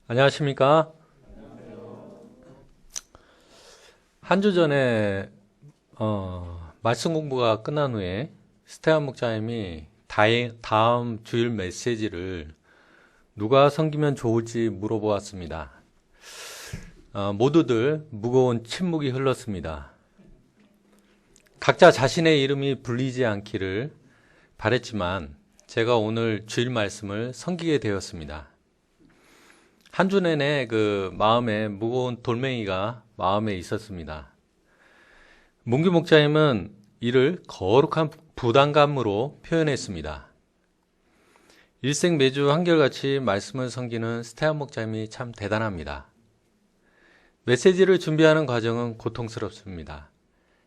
안녕하십니까? 한 주 전에 말씀 공부가 끝난 후에 스테반 목사님이 다음 주일 메시지를 누가 섬기면 좋을지 물어보았습니다. 모두들 무거운 침묵이 흘렀습니다. 각자 자신의 이름이 불리지 않기를 바랬지만 제가 오늘 주일 말씀을 섬기게 되었습니다. 한 주 내내 그 마음에 무거운 돌멩이가 마음에 있었습니다. 문규 목사님은 이를 거룩한 부담감으로 표현했습니다. 일생 매주 한결같이 말씀을 섬기는 스테반 목사님이 참 대단합니다. 메시지를 준비하는 과정은 고통스럽습니다.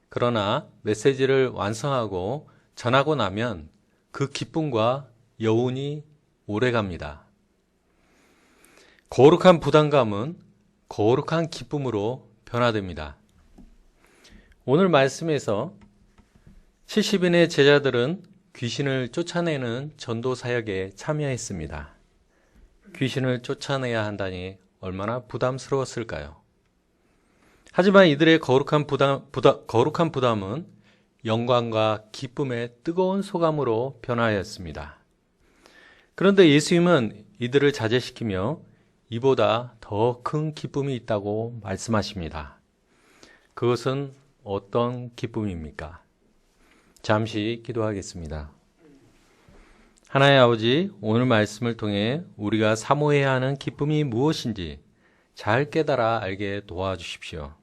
그러나 메시지를 완성하고 전하고 나면 그 기쁨과 여운이 오래갑니다. 거룩한 부담감은 거룩한 기쁨으로 변화됩니다. 오늘 말씀에서 70인의 제자들은 귀신을 쫓아내는 전도 사역에 참여했습니다. 귀신을 쫓아내야 한다니 얼마나 부담스러웠을까요? 하지만 이들의 거룩한 부담은 영광과 기쁨의 뜨거운 소감으로 변화하였습니다. 그런데 예수님은 이들을 자제시키며 이보다 더 큰 기쁨이 있다고 말씀하십니다. 그것은 어떤 기쁨입니까? 잠시 기도하겠습니다. 하나님 아버지, 오늘 말씀을 통해 우리가 사모해야 하는 기쁨이 무엇인지 잘 깨달아 알게 도와주십시오.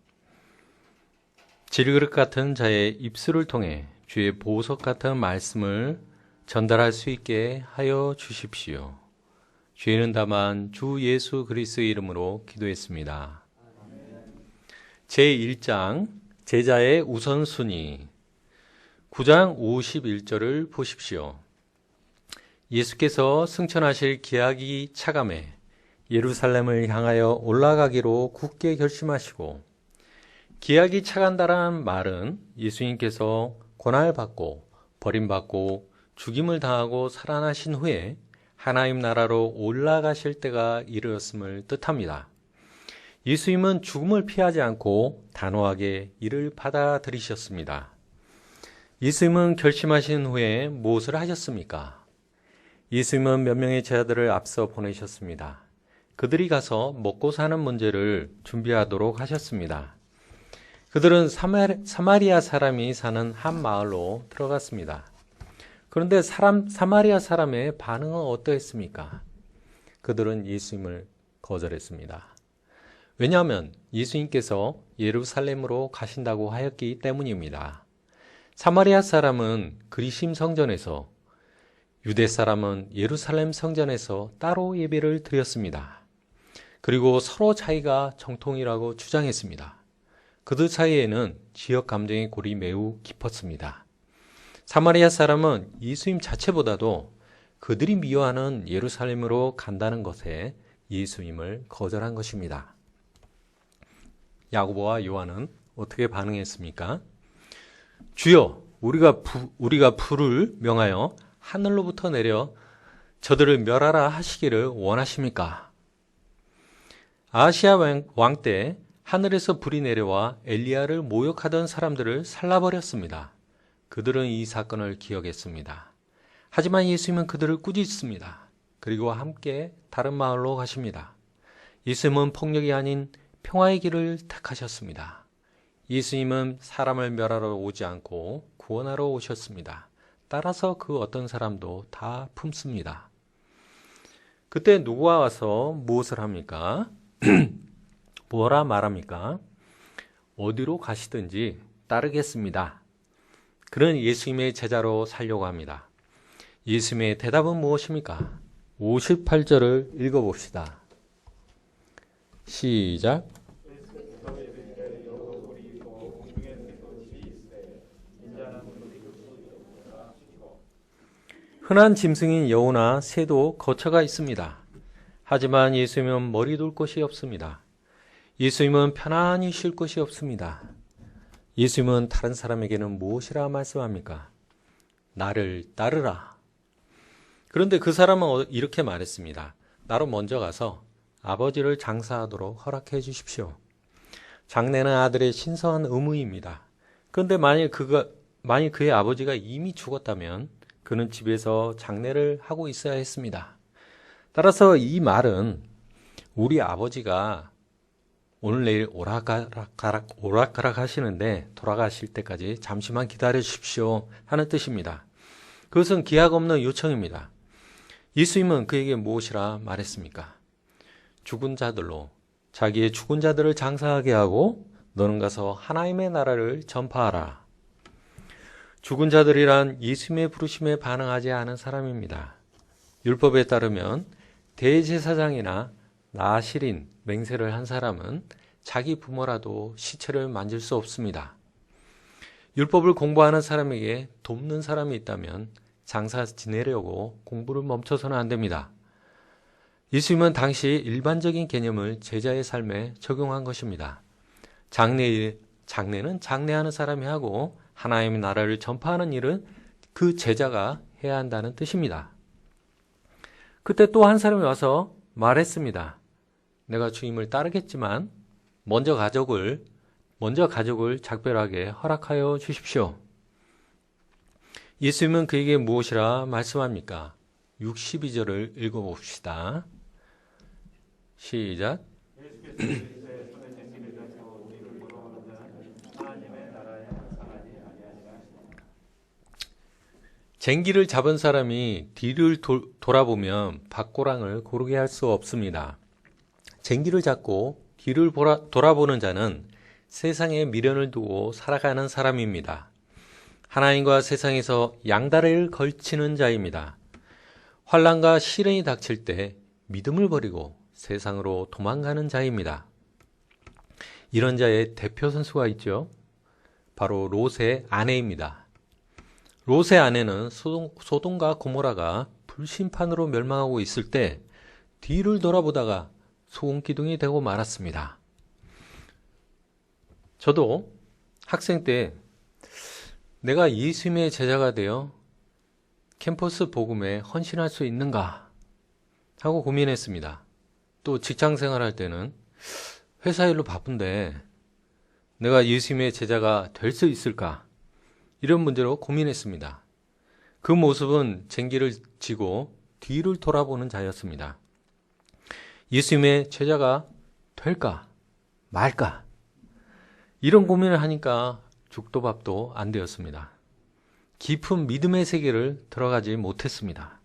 질그릇 같은 자의 입술을 통해 주의 보석 같은 말씀을 전달할 수 있게 하여 주십시오. 죄는 다만 주 예수 그리스도의 이름으로 기도했습니다. 제1장 제자의 우선순위 9장 51절을 보십시오. 예수께서 승천하실 기약이 차감해 예루살렘을 향하여 올라가기로 굳게 결심하시고, 기약이 차간다라는 말은 예수님께서 고난을 받고 버림받고 죽임을 당하고 살아나신 후에 하나님 나라로 올라가실 때가 이르렀음을 뜻합니다. 예수님은 죽음을 피하지 않고 단호하게 이를 받아들이셨습니다. 예수님은 결심하신 후에 무엇을 하셨습니까? 예수님은 몇 명의 제자들을 앞서 보내셨습니다. 그들이 가서 먹고 사는 문제를 준비하도록 하셨습니다. 그들은 사마리아 사람이 사는 한 마을로 들어갔습니다. 그런데 사마리아 사람의 반응은 어떠했습니까? 그들은 예수님을 거절했습니다. 왜냐하면 예수님께서 예루살렘으로 가신다고 하였기 때문입니다. 사마리아 사람은 그리심 성전에서, 유대 사람은 예루살렘 성전에서 따로 예배를 드렸습니다. 그리고 서로 차이가 정통이라고 주장했습니다. 그들 사이에는 지역 감정의 골이 매우 깊었습니다. 사마리아 사람은 예수님 자체보다도 그들이 미워하는 예루살렘으로 간다는 것에 예수님을 거절한 것입니다. 야고보와 요한은 어떻게 반응했습니까? 주여, 우리가 불을 명하여 하늘로부터 내려 저들을 멸하라 하시기를 원하십니까? 아하시야 왕 때 하늘에서 불이 내려와 엘리야를 모욕하던 사람들을 살라버렸습니다. 그들은 이 사건을 기억했습니다. 하지만 예수님은 그들을 꾸짖습니다. 그리고 함께 다른 마을로 가십니다. 예수님은 폭력이 아닌 평화의 길을 택하셨습니다. 예수님은 사람을 멸하러 오지 않고 구원하러 오셨습니다. 따라서 그 어떤 사람도 다 품습니다. 그때 누가 와서 무엇을 합니까? 뭐라 말합니까? 어디로 가시든지 따르겠습니다. 그는 예수님의 제자로 살려고 합니다. 예수님의 대답은 무엇입니까? 58절을 읽어봅시다. 시작. 흔한 짐승인 여우나 새도 거처가 있습니다. 하지만 예수님은 머리 둘 곳이 없습니다. 예수님은 편안히 쉴 곳이 없습니다. 예수님은 다른 사람에게는 무엇이라 말씀합니까? 나를 따르라. 그런데 그 사람은 이렇게 말했습니다. 나로 먼저 가서 아버지를 장사하도록 허락해 주십시오. 장례는 아들의 신성한 의무입니다. 그런데 만일 그의 아버지가 이미 죽었다면 그는 집에서 장례를 하고 있어야 했습니다. 따라서 이 말은 우리 아버지가 오늘 내일 오락가락 하시는데 돌아가실 때까지 잠시만 기다려 주십시오 하는 뜻입니다. 그것은 기약 없는 요청입니다. 예수님은 그에게 무엇이라 말했습니까? 죽은 자들로 자기의 죽은 자들을 장사하게 하고 너는 가서 하나님의 나라를 전파하라. 죽은 자들이란 예수님의 부르심에 반응하지 않은 사람입니다. 율법에 따르면 대제사장이나 나실인 맹세를 한 사람은 자기 부모라도 시체를 만질 수 없습니다. 율법을 공부하는 사람에게 돕는 사람이 있다면 장사 지내려고 공부를 멈춰서는 안 됩니다. 예수님은 당시 일반적인 개념을 제자의 삶에 적용한 것입니다. 장례는 장례하는 사람이 하고 하나님의 나라를 전파하는 일은 그 제자가 해야 한다는 뜻입니다. 그때 또 한 사람이 와서 말했습니다. 내가 주님을 따르겠지만 먼저 가족을 작별하게 허락하여 주십시오. 예수님은 그에게 무엇이라 말씀합니까? 62절을 읽어봅시다. 시작. 쟁기를 잡은 사람이 뒤를 돌아보면 밭고랑을 고르게 할 수 없습니다. 쟁기를 잡고 뒤를 돌아보는 자는 세상에 미련을 두고 살아가는 사람입니다. 하나님과 세상에서 양다리를 걸치는 자입니다. 환난과 시련이 닥칠 때 믿음을 버리고 세상으로 도망가는 자입니다. 이런 자의 대표 선수가 있죠. 바로 롯의 아내입니다. 롯의 아내는 소돔과 고모라가 불심판으로 멸망하고 있을 때 뒤를 돌아보다가 소금기둥이 되고 말았습니다. 저도 학생 때 내가 예수님의 제자가 되어 캠퍼스 복음에 헌신할 수 있는가 하고 고민했습니다. 또 직장 생활할 때는 회사 일로 바쁜데 내가 예수님의 제자가 될 수 있을까? 이런 문제로 고민했습니다. 그 모습은 쟁기를 지고 뒤를 돌아보는 자였습니다. 예수님의 제자가 될까 말까? 이런 고민을 하니까 죽도 밥도 안 되었습니다. 깊은 믿음의 세계를 들어가지 못했습니다.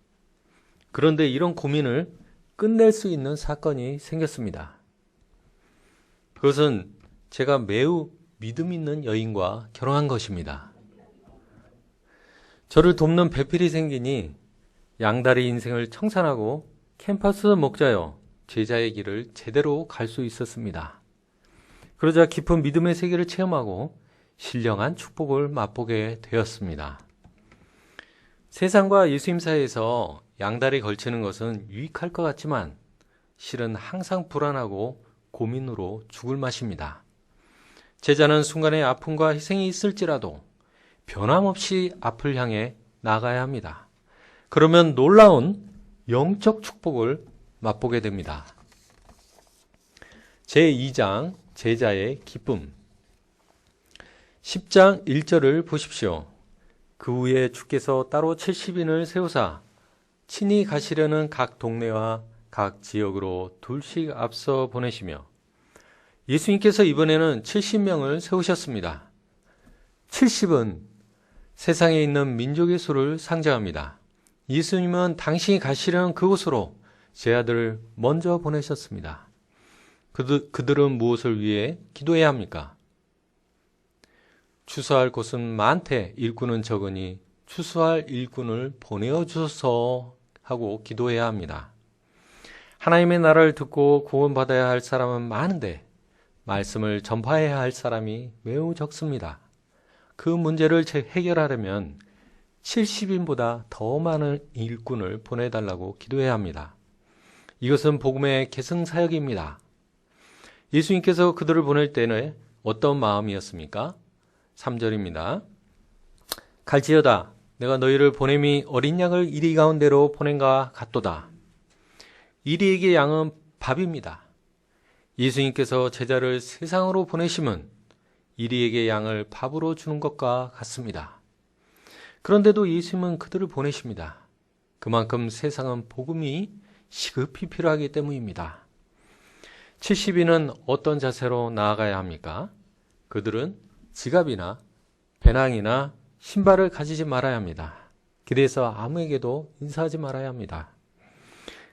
그런데 이런 고민을 끝낼 수 있는 사건이 생겼습니다. 그것은 제가 매우 믿음 있는 여인과 결혼한 것입니다. 저를 돕는 배필이 생기니 양다리 인생을 청산하고 캠퍼스 목자여 제자의 길을 제대로 갈 수 있었습니다. 그러자 깊은 믿음의 세계를 체험하고 신령한 축복을 맛보게 되었습니다. 세상과 예수님 사이에서 양다리 걸치는 것은 유익할 것 같지만 실은 항상 불안하고 고민으로 죽을 맛입니다. 제자는 순간의 아픔과 희생이 있을지라도 변함없이 앞을 향해 나가야 합니다. 그러면 놀라운 영적 축복을 맛보게 됩니다. 제2장 제자의 기쁨 10장 1절을 보십시오. 그 후에 주께서 따로 70인을 세우사 친히 가시려는 각 동네와 각 지역으로 둘씩 앞서 보내시며 예수님께서 이번에는 70명을 세우셨습니다. 70은 세상에 있는 민족의 수를 상징합니다. 예수님은 당신이 가시려는 그곳으로 제 아들을 먼저 보내셨습니다. 그들은 무엇을 위해 기도해야 합니까? 추수할 곳은 많되 일꾼은 적으니 추수할 일꾼을 보내어 주소서 하고 기도해야 합니다. 하나님의 나라를 듣고 구원받아야 할 사람은 많은데 말씀을 전파해야 할 사람이 매우 적습니다. 그 문제를 해결하려면 70인보다 더 많은 일꾼을 보내달라고 기도해야 합니다. 이것은 복음의 계승사역입니다. 예수님께서 그들을 보낼 때는 어떤 마음이었습니까? 3절입니다. 갈지어다 내가 너희를 보냄이 어린 양을 이리 가운데로 보낸가 같도다. 이리에게 양은 밥입니다. 예수님께서 제자를 세상으로 보내심은 이리에게 양을 밥으로 주는 것과 같습니다. 그런데도 예수님은 그들을 보내십니다. 그만큼 세상은 복음이 시급히 필요하기 때문입니다. 70인은 어떤 자세로 나아가야 합니까? 그들은 지갑이나 배낭이나 신발을 가지지 말아야 합니다. 길에서 아무에게도 인사하지 말아야 합니다.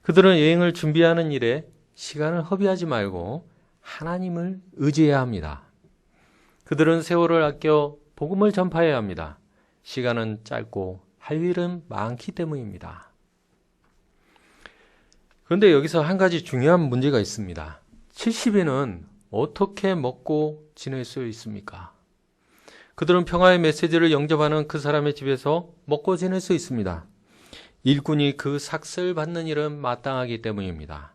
그들은 여행을 준비하는 일에 시간을 허비하지 말고 하나님을 의지해야 합니다. 그들은 세월을 아껴 복음을 전파해야 합니다. 시간은 짧고 할 일은 많기 때문입니다. 그런데 여기서 한 가지 중요한 문제가 있습니다. 70인은 어떻게 먹고 지낼 수 있습니까? 그들은 평화의 메시지를 영접하는 그 사람의 집에서 먹고 지낼 수 있습니다. 일꾼이 그 삭슬 받는 일은 마땅하기 때문입니다.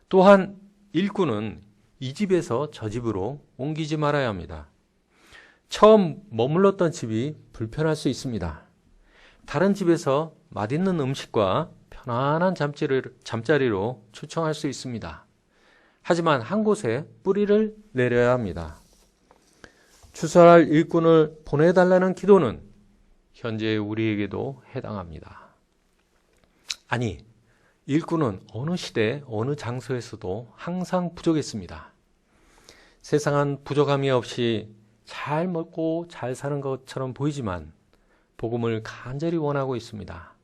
또한 일꾼은 이 집에서 저 집으로 옮기지 말아야 합니다. 처음 머물렀던 집이 불편할 수 있습니다. 다른 집에서 맛있는 음식과 편안한 잠자리로 초청할 수 있습니다. 하지만 한 곳에 뿌리를 내려야 합니다. 추수할 일꾼을 보내달라는 기도는 현재 우리에게도 해당합니다. 아니, 일꾼은 어느 시대, 어느 장소에서도 항상 부족했습니다. 세상은 부족함이 없이 잘 먹고 잘 사는 것처럼 보이지만 복음을 간절히 원하고 있습니다.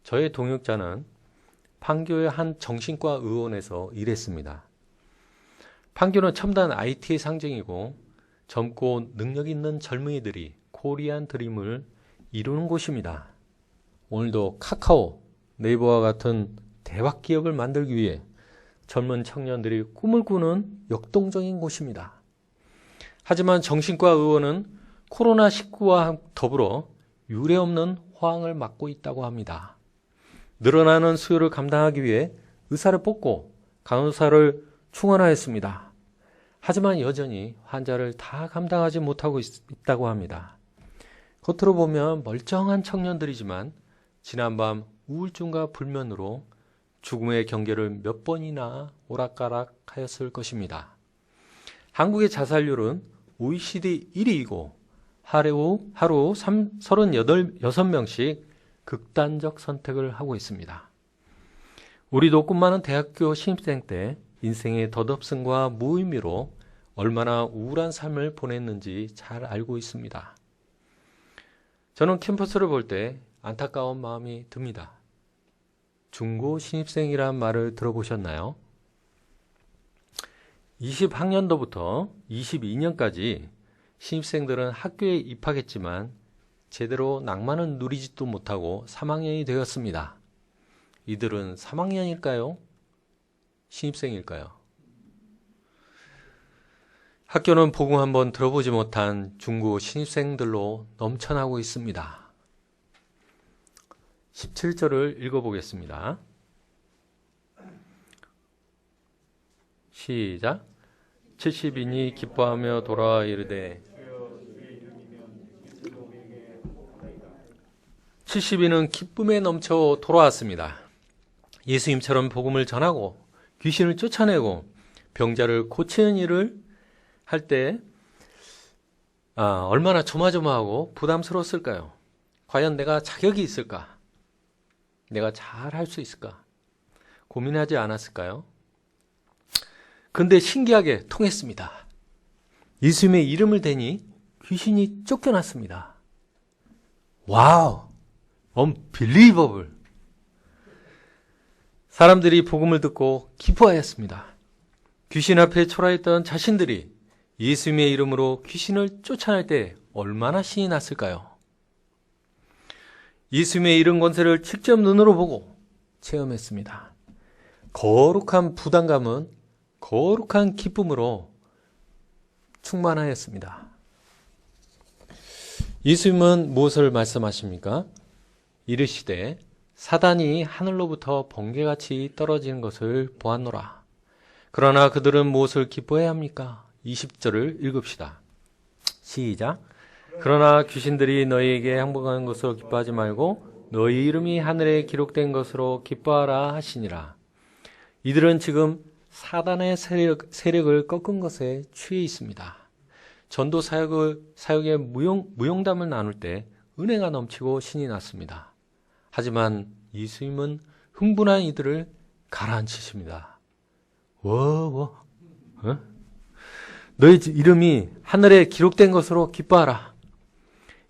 저의 동역자는 판교의 한 정신과 의원에서 일했습니다. 판교는 첨단 IT의 상징이고 젊고 능력 있는 젊은이들이 코리안 드림을 이루는 곳입니다. 오늘도 카카오, 네이버와 같은 대박 기업을 만들기 위해 젊은 청년들이 꿈을 꾸는 역동적인 곳입니다. 하지만 정신과 의원은 코로나19와 더불어 유례없는 호황을 맞고 있다고 합니다. 늘어나는 수요를 감당하기 위해 의사를 뽑고 간호사를 충원하였습니다. 하지만 여전히 환자를 다 감당하지 못하고 있다고 합니다. 겉으로 보면 멀쩡한 청년들이지만 지난밤 우울증과 불면으로 죽음의 경계를 몇 번이나 오락가락하였을 것입니다. 한국의 자살률은 OECD 1위이고 하루 36명씩 극단적 선택을 하고 있습니다. 우리도 꿈 많은 대학교 신입생 때 인생의 덧없음과 무의미로 얼마나 우울한 삶을 보냈는지 잘 알고 있습니다. 저는 캠퍼스를 볼 때 안타까운 마음이 듭니다. 중고 신입생이란 말을 들어보셨나요? 20학년도부터 22년까지 신입생들은 학교에 입학했지만 제대로 낭만을 누리지도 못하고 3학년이 되었습니다. 이들은 3학년일까요? 신입생일까요? 학교는 복음 한번 들어보지 못한 중고 신입생들로 넘쳐나고 있습니다. 17절을 읽어보겠습니다. 시작. 70인이 기뻐하며 돌아와 이르되 70인은 기쁨에 넘쳐 돌아왔습니다. 예수님처럼 복음을 전하고 귀신을 쫓아내고 병자를 고치는 일을 할 때 얼마나 조마조마하고 부담스러웠을까요? 과연 내가 자격이 있을까? 내가 잘 할 수 있을까? 고민하지 않았을까요? 근데 신기하게 통했습니다. 예수님의 이름을 대니 귀신이 쫓겨났습니다. 와우! unbelievable! 사람들이 복음을 듣고 기뻐하였습니다. 귀신 앞에 초라했던 자신들이 예수님의 이름으로 귀신을 쫓아낼 때 얼마나 신이 났을까요? 예수님의 이름 권세를 직접 눈으로 보고 체험했습니다. 거룩한 부담감은 거룩한 기쁨으로 충만하였습니다. 예수님은 무엇을 말씀하십니까? 이르시되 사단이 하늘로부터 번개같이 떨어지는 것을 보았노라. 그러나 그들은 무엇을 기뻐해야 합니까? 20절을 읽읍시다. 시작. 그러나 귀신들이 너희에게 항복하는 것으로 기뻐하지 말고 너희 이름이 하늘에 기록된 것으로 기뻐하라 하시니라. 이들은 지금 사단의 세력을 꺾은 것에 취해 있습니다. 전도 사역의 무용담을 나눌 때 은혜가 넘치고 신이 났습니다. 하지만 예수님은 흥분한 이들을 가라앉히십니다. 어? 너희 이름이 하늘에 기록된 것으로 기뻐하라.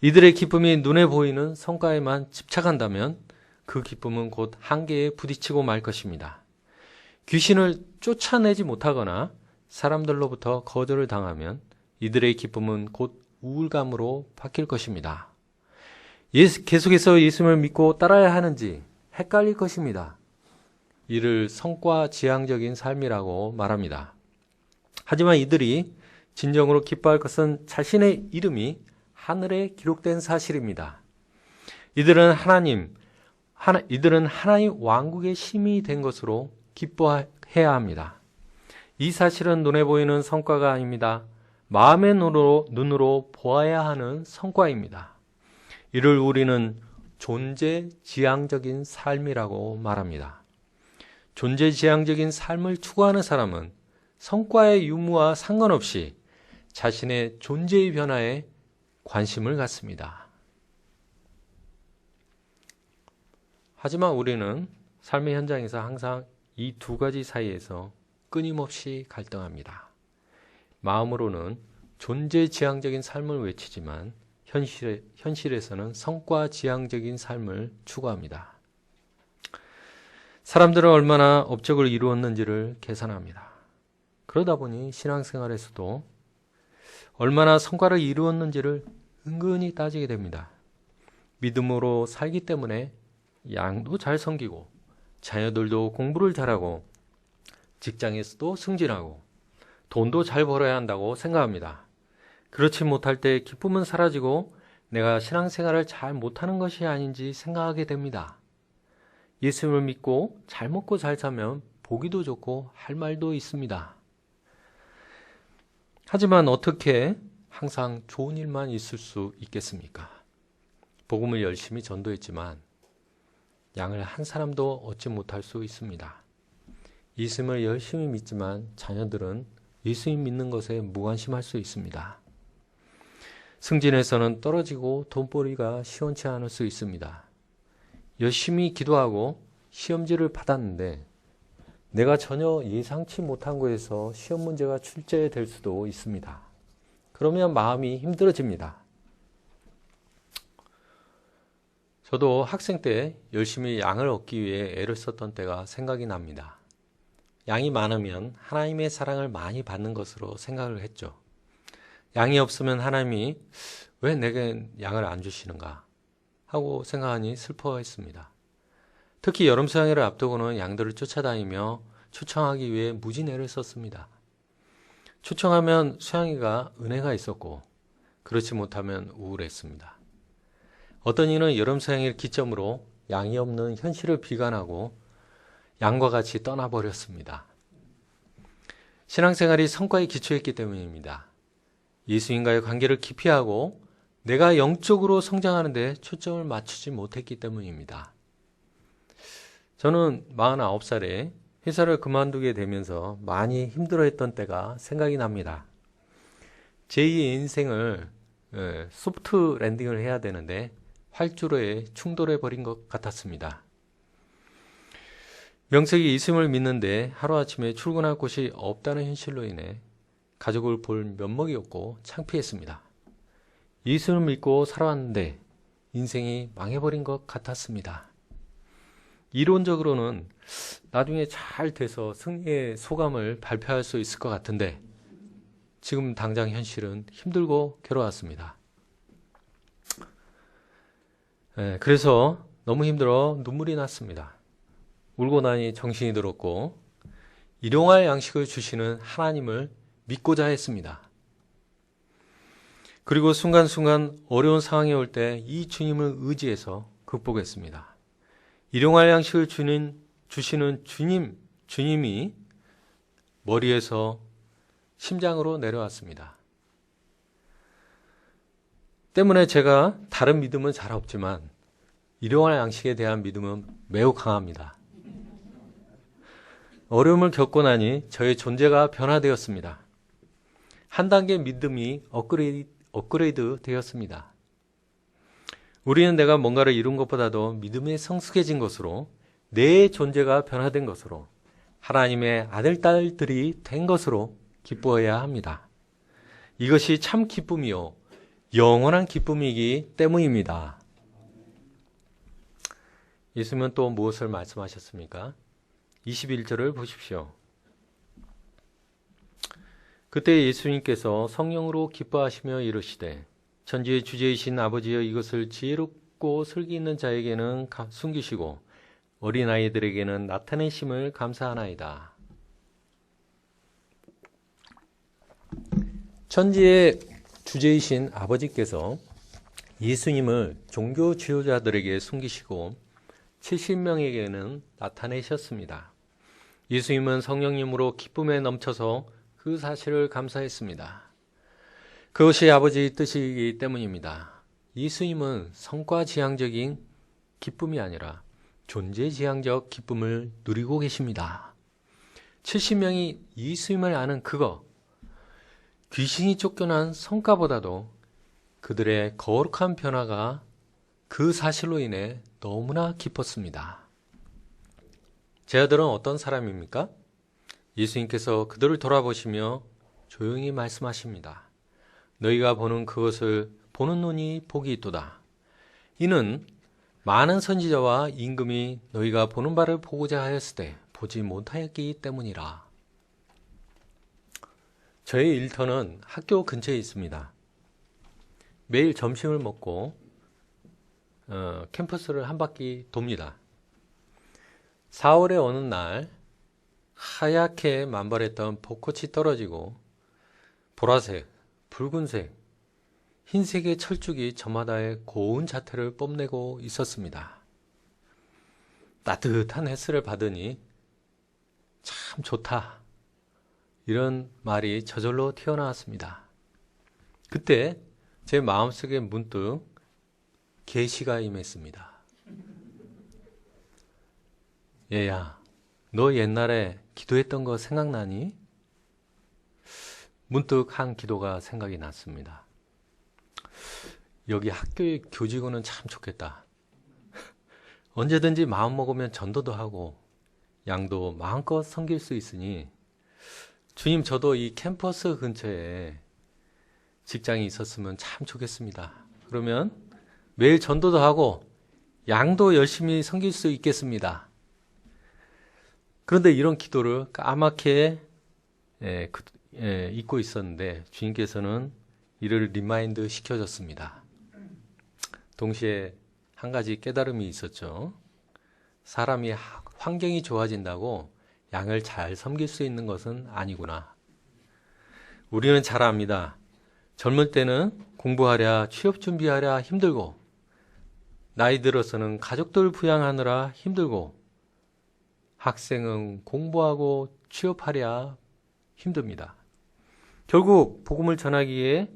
이들의 기쁨이 눈에 보이는 성과에만 집착한다면 그 기쁨은 곧 한계에 부딪히고 말 것입니다. 귀신을 쫓아내지 못하거나 사람들로부터 거절을 당하면 이들의 기쁨은 곧 우울감으로 바뀔 것입니다. 계속해서 예수님을 믿고 따라야 하는지 헷갈릴 것입니다. 이를 성과 지향적인 삶이라고 말합니다. 하지만 이들이 진정으로 기뻐할 것은 자신의 이름이 하늘에 기록된 사실입니다. 이들은 하나님 왕국의 심이 된 것으로 기뻐해야 합니다. 이 사실은 눈에 보이는 성과가 아닙니다. 마음의 눈으로 보아야 하는 성과입니다. 이를 우리는 존재지향적인 삶이라고 말합니다. 존재지향적인 삶을 추구하는 사람은 성과의 유무와 상관없이 자신의 존재의 변화에 관심을 갖습니다. 하지만 우리는 삶의 현장에서 항상 이 두 가지 사이에서 끊임없이 갈등합니다. 마음으로는 존재지향적인 삶을 외치지만 현실에서는 성과지향적인 삶을 추구합니다. 사람들은 얼마나 업적을 이루었는지를 계산합니다. 그러다 보니 신앙생활에서도 얼마나 성과를 이루었는지를 은근히 따지게 됩니다. 믿음으로 살기 때문에 양도 잘 섬기고 자녀들도 공부를 잘하고 직장에서도 승진하고 돈도 잘 벌어야 한다고 생각합니다. 그렇지 못할 때 기쁨은 사라지고 내가 신앙생활을 잘 못하는 것이 아닌지 생각하게 됩니다. 예수님을 믿고 잘 먹고 잘 사면 보기도 좋고 할 말도 있습니다. 하지만 어떻게 항상 좋은 일만 있을 수 있겠습니까? 복음을 열심히 전도했지만 양을 한 사람도 얻지 못할 수 있습니다. 예수님을 열심히 믿지만 자녀들은 예수님 믿는 것에 무관심할 수 있습니다. 승진에서는 떨어지고 돈벌이가 시원치 않을 수 있습니다. 열심히 기도하고 시험지를 받았는데 내가 전혀 예상치 못한 곳에서 시험 문제가 출제될 수도 있습니다. 그러면 마음이 힘들어집니다. 저도 학생 때 열심히 양을 얻기 위해 애를 썼던 때가 생각이 납니다. 양이 많으면 하나님의 사랑을 많이 받는 것으로 생각을 했죠. 양이 없으면 하나님이 왜 내게 양을 안 주시는가 하고 생각하니 슬퍼했습니다. 특히 여름 수양회를 앞두고는 양들을 쫓아다니며 초청하기 위해 무진 애를 썼습니다. 초청하면 수양회가 은혜가 있었고 그렇지 못하면 우울했습니다. 어떤 이는 여름 수양회를 기점으로 양이 없는 현실을 비관하고 양과 같이 떠나버렸습니다. 신앙생활이 성과에 기초했기 때문입니다. 예수님과의 관계를 깊이 하고 내가 영적으로 성장하는 데 초점을 맞추지 못했기 때문입니다. 저는 49살에 회사를 그만두게 되면서 많이 힘들어했던 때가 생각이 납니다. 제2의 인생을 소프트 랜딩을 해야 되는데 활주로에 충돌해버린 것 같았습니다. 명색이 예수님을 믿는데 하루아침에 출근할 곳이 없다는 현실로 인해 가족을 볼 면목이 없고 창피했습니다. 예수님을 믿고 살아왔는데 인생이 망해버린 것 같았습니다. 이론적으로는 나중에 잘 돼서 승리의 소감을 발표할 수 있을 것 같은데 지금 당장 현실은 힘들고 괴로웠습니다. 그래서 너무 힘들어 눈물이 났습니다. 울고 나니 정신이 들었고 일용할 양식을 주시는 하나님을 믿고자 했습니다. 그리고 순간순간 어려운 상황이 올 때 이 주님을 의지해서 극복했습니다. 일용할 양식을 주시는 주님이 머리에서 심장으로 내려왔습니다. 때문에 제가 다른 믿음은 잘 없지만 일용할 양식에 대한 믿음은 매우 강합니다. 어려움을 겪고 나니 저의 존재가 변화되었습니다. 한 단계 믿음이 업그레이드 되었습니다. 우리는 내가 뭔가를 이룬 것보다도 믿음에 성숙해진 것으로, 내 존재가 변화된 것으로, 하나님의 아들, 딸들이 된 것으로 기뻐해야 합니다. 이것이 참 기쁨이요 영원한 기쁨이기 때문입니다. 예수님은 또 무엇을 말씀하셨습니까? 21절을 보십시오. 그때 예수님께서 성령으로 기뻐하시며 이르시되 천지의 주제이신 아버지여, 이것을 지혜롭고 슬기 있는 자에게는 숨기시고 어린아이들에게는 나타내심을 감사하나이다. 천지의 주제이신 아버지께서 예수님을 종교 지도자들에게 숨기시고 70명에게는 나타내셨습니다. 예수님은 성령님으로 기쁨에 넘쳐서 그 사실을 감사했습니다. 그것이 아버지의 뜻이기 때문입니다. 예수님은 성과지향적인 기쁨이 아니라 존재지향적 기쁨을 누리고 계십니다. 70명이 예수님을 아는 그거, 귀신이 쫓겨난 성과보다도 그들의 거룩한 변화가 그 사실로 인해 너무나 기뻤습니다. 제 아들은 어떤 사람입니까? 예수님께서 그들을 돌아보시며 조용히 말씀하십니다. 너희가 보는 그것을 보는 눈이 복이 있도다. 이는 많은 선지자와 임금이 너희가 보는 바를 보고자 하였을 때 보지 못하였기 때문이라. 저의 일터는 학교 근처에 있습니다. 매일 점심을 먹고 캠퍼스를 한 바퀴 돕니다. 4월의 어느 날 하얗게 만발했던 벚꽃이 떨어지고 보라색, 붉은색, 흰색의 철쭉이 저마다의 고운 자태를 뽐내고 있었습니다. 따뜻한 햇살을 받으니 참 좋다, 이런 말이 저절로 튀어나왔습니다. 그때 제 마음속에 문득 계시가 임했습니다. 얘야, 너 옛날에 기도했던 거 생각나니? 문득 한 기도가 생각이 났습니다. 여기 학교의 교직원은 참 좋겠다. 언제든지 마음 먹으면 전도도 하고 양도 마음껏 섬길 수 있으니 주님, 저도 이 캠퍼스 근처에 직장이 있었으면 참 좋겠습니다. 그러면 매일 전도도 하고 양도 열심히 섬길 수 있겠습니다. 그런데 이런 기도를 까맣게 잊고 있었는데 주님께서는 이를 리마인드 시켜줬습니다. 동시에 한 가지 깨달음이 있었죠. 사람이 환경이 좋아진다고 양을 잘 섬길 수 있는 것은 아니구나. 우리는 잘 압니다. 젊을 때는 공부하랴, 취업 준비하랴 힘들고, 나이 들어서는 가족들 부양하느라 힘들고, 학생은 공부하고 취업하랴 힘듭니다. 결국 복음을 전하기에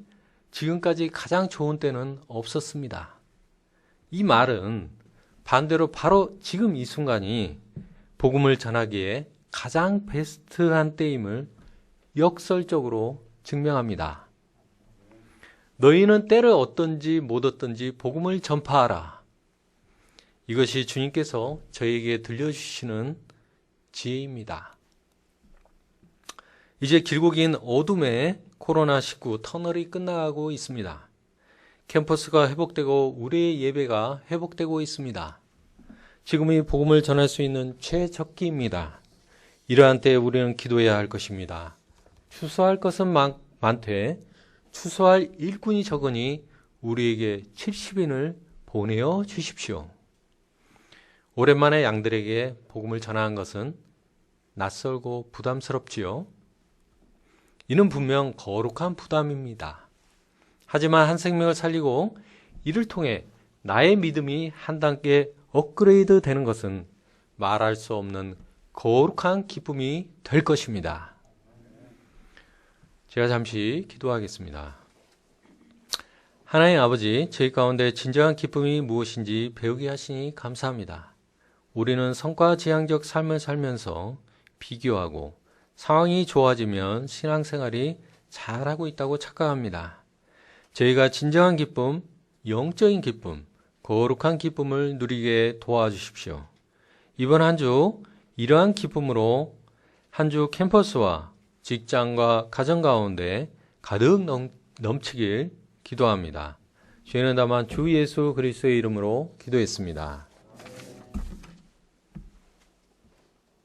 지금까지 가장 좋은 때는 없었습니다. 이 말은 반대로 바로 지금 이 순간이 복음을 전하기에 가장 베스트한 때임을 역설적으로 증명합니다. 너희는 때를 얻든지 못 얻든지 복음을 전파하라. 이것이 주님께서 저에게 들려주시는 지혜입니다. 이제 길고 긴 어둠의 코로나19 터널이 끝나가고 있습니다. 캠퍼스가 회복되고 우리의 예배가 회복되고 있습니다. 지금이 복음을 전할 수 있는 최적기입니다. 이러한 때에 우리는 기도해야 할 것입니다. 추수할 것은 많되 추수할 일꾼이 적으니 우리에게 70인을 보내어 주십시오. 오랜만에 양들에게 복음을 전하는 것은 낯설고 부담스럽지요. 이는 분명 거룩한 부담입니다. 하지만 한 생명을 살리고 이를 통해 나의 믿음이 한 단계 업그레이드 되는 것은 말할 수 없는 거룩한 기쁨이 될 것입니다. 제가 잠시 기도하겠습니다. 하나님 아버지, 저희 가운데 진정한 기쁨이 무엇인지 배우게 하시니 감사합니다. 우리는 성과지향적 삶을 살면서 비교하고 상황이 좋아지면 신앙생활이 잘하고 있다고 착각합니다. 저희가 진정한 기쁨, 영적인 기쁨, 거룩한 기쁨을 누리게 도와주십시오. 이번 한 주 이러한 기쁨으로 한 주 캠퍼스와 직장과 가정 가운데 가득 넘치길 기도합니다. 저희는 다만 주 예수 그리스도의 이름으로 기도했습니다.